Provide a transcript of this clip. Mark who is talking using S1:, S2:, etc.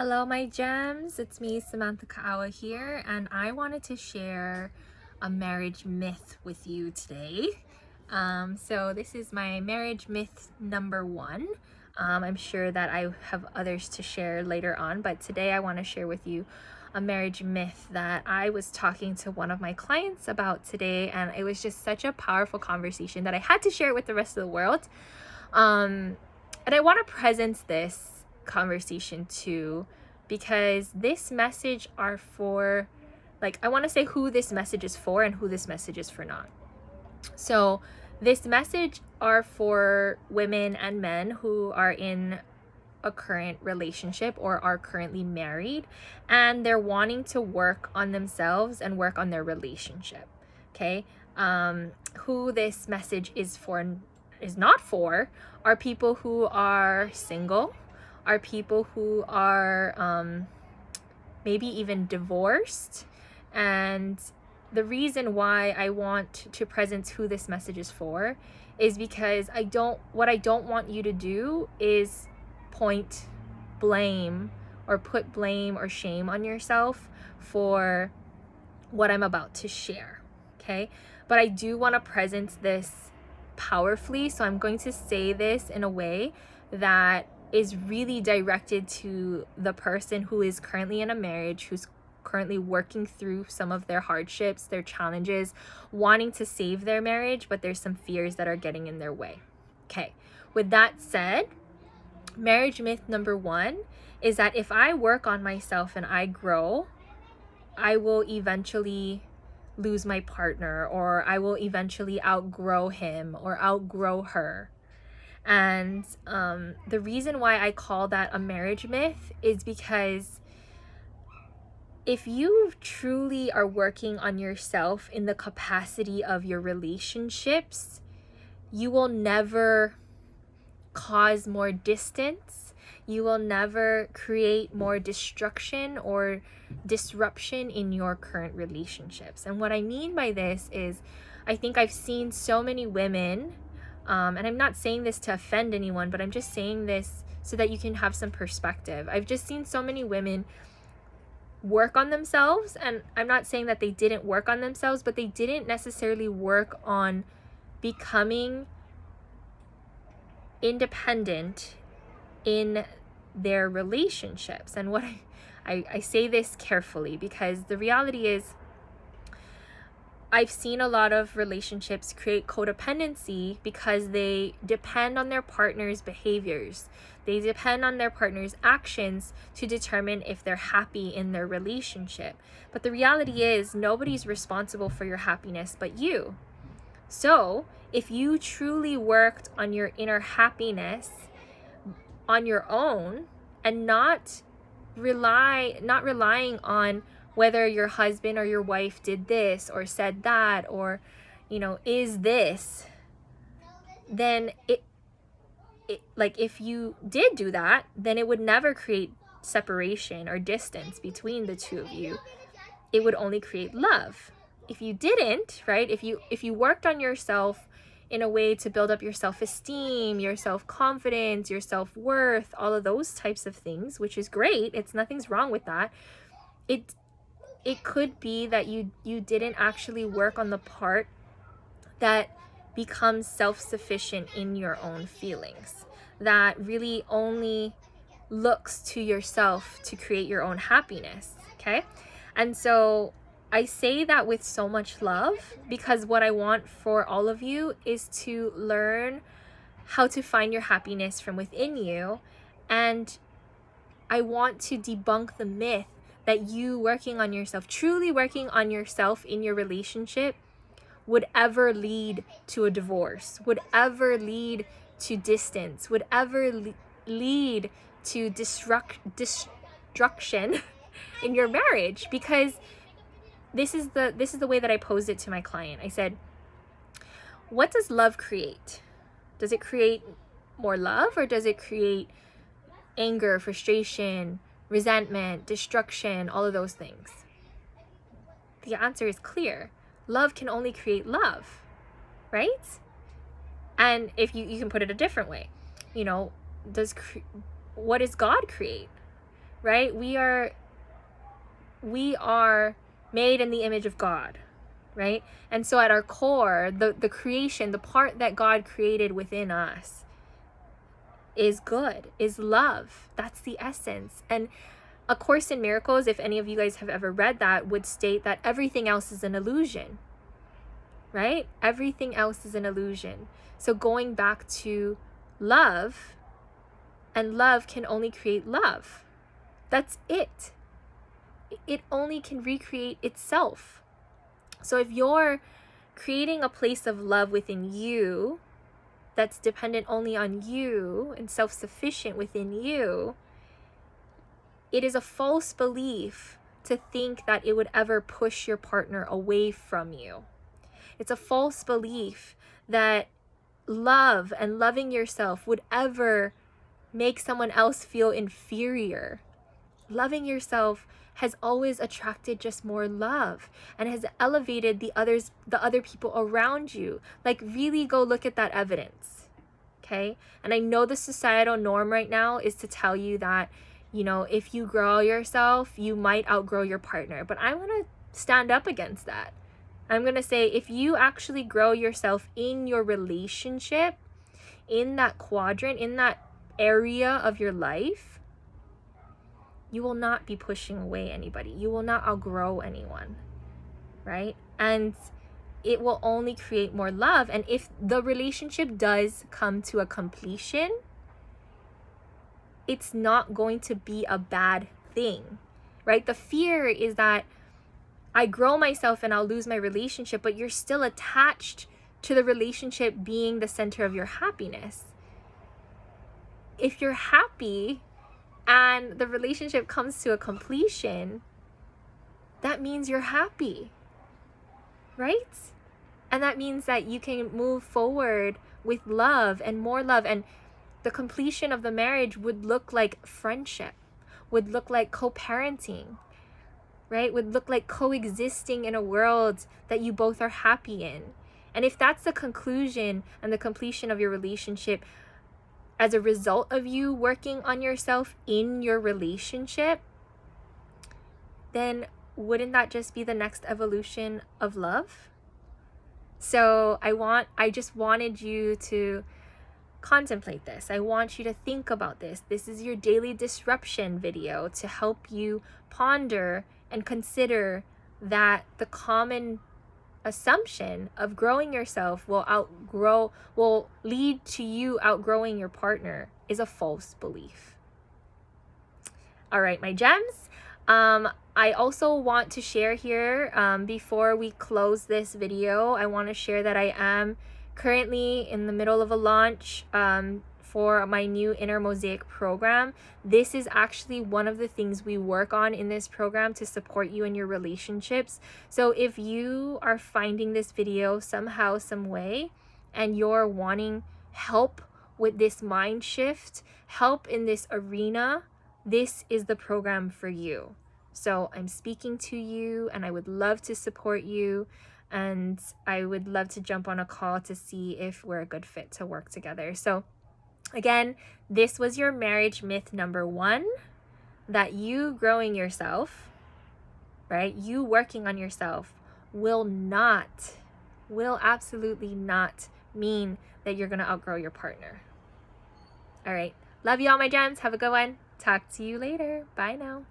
S1: Hello, my gems. It's me, Samantha Kaawa here, and I wanted to share a marriage myth with you today. So this is my marriage myth number one. I'm sure that I have others to share later on, but today I want to share with you a marriage myth that I was talking to one of my clients about today, and it was just such a powerful conversation that I had to share it with the rest of the world. And I want to present this conversation too, because this message are for, I want to say who this message is for and who this message is for not. So this message are for women and men who are in a current relationship or are currently married, and they're wanting to work on themselves and work on their relationship. Okay. Who this message is not for are people who are single, are people who are maybe even divorced. And the reason why I want to present who this message is for is because what I don't want you to do is point blame or put blame or shame on yourself for what I'm about to share. Okay. But I do want to present this powerfully. So I'm going to say this in a way that is really directed to the person who is currently in a marriage, who's currently working through some of their hardships, their challenges, wanting to save their marriage, but there's some fears that are getting in their way. Okay. With that said, marriage myth number one is that if I work on myself and I grow, I will eventually lose my partner, or I will eventually outgrow him or outgrow her. And the reason why I call that a marriage myth is because if you truly are working on yourself in the capacity of your relationships, you will never cause more distance. You will never create more destruction or disruption in your current relationships. And what I mean by this is, I think I've seen so many women, and I'm not saying this to offend anyone, but I'm just saying this so that you can have some perspective. I've just seen so many women work on themselves, and I'm not saying that they didn't work on themselves, but they didn't necessarily work on becoming independent in their relationships. And what I say this carefully, because the reality is I've seen a lot of relationships create codependency because they depend on their partner's behaviors. They depend on their partner's actions to determine if they're happy in their relationship. But the reality is nobody's responsible for your happiness but you. So if you truly worked on your inner happiness on your own and not relying on whether your husband or your wife did this or said that, or is this, then it like, if you did do that, then it would never create separation or distance between the two of you. It would only create love. If you didn't, right, if you worked on yourself in a way to build up your self-esteem, your self-confidence, your self-worth, all of those types of things, which is great, nothing's wrong with that, it could be that you didn't actually work on the part that becomes self-sufficient in your own feelings, that really only looks to yourself to create your own happiness. Okay. And so I say that with so much love, because what I want for all of you is to learn how to find your happiness from within you. And I want to debunk the myth that you working on yourself, truly working on yourself in your relationship, would ever lead to a divorce, would ever lead to distance, would ever lead to destruction in your marriage. Because this is the way that I posed it to my client. I said, what does love create? Does it create more love, or does it create anger, frustration, resentment, destruction, all of those things? The answer is clear. Love can only create love, right? And if you can put it a different way, what does God create? right? We are made in the image of God, right? And so at our core, the creation, the part that God created within us is good, is love. That's the essence. And A Course in Miracles, if any of you guys have ever read that, would state that everything else is an illusion, right? Everything else is an illusion. So going back to love, and love can only create love. That's it. It only can recreate itself. So if you're creating a place of love within you that's dependent only on you and self-sufficient within you, it is a false belief to think that it would ever push your partner away from you. It's a false belief that love and loving yourself would ever make someone else feel inferior. Loving yourself has always attracted just more love and has elevated the other people around you. Like, really go look at that evidence. Okay? And I know the societal norm right now is to tell you that, if you grow yourself, you might outgrow your partner. But I'm going to stand up against that. I'm going to say, if you actually grow yourself in your relationship, in that quadrant, in that area of your life, you will not be pushing away anybody. You will not outgrow anyone, right? And it will only create more love. And if the relationship does come to a completion, it's not going to be a bad thing, right? The fear is that I grow myself and I'll lose my relationship, but you're still attached to the relationship being the center of your happiness. If you're happy and the relationship comes to a completion, that means you're happy, right? And that means that you can move forward with love and more love. And the completion of the marriage would look like friendship, would look like co-parenting, right? Would look like coexisting in a world that you both are happy in. And if that's the conclusion and the completion of your relationship as a result of you working on yourself in your relationship, then wouldn't that just be the next evolution of love? So I just wanted you to contemplate this. I want you to think about this. This is your daily disruption video to help you ponder and consider that the common assumption of growing yourself will lead to you outgrowing your partner is a false belief. All right, my gems. I also want to share here, before we close this video, I want to share that I am currently in the middle of a launch for my new Inner Mosaic program. This is actually one of the things we work on in this program to support you in your relationships. So if you are finding this video somehow, some way, and you're wanting help with this mind shift, help in this arena, this is the program for you. So I'm speaking to you and I would love to support you. And I would love to jump on a call to see if we're a good fit to work together. So again, this was your marriage myth number 1, that you growing yourself, right? You working on yourself will absolutely not mean that you're going to outgrow your partner. All right. Love you all, my gems. Have a good one. Talk to you later. Bye now.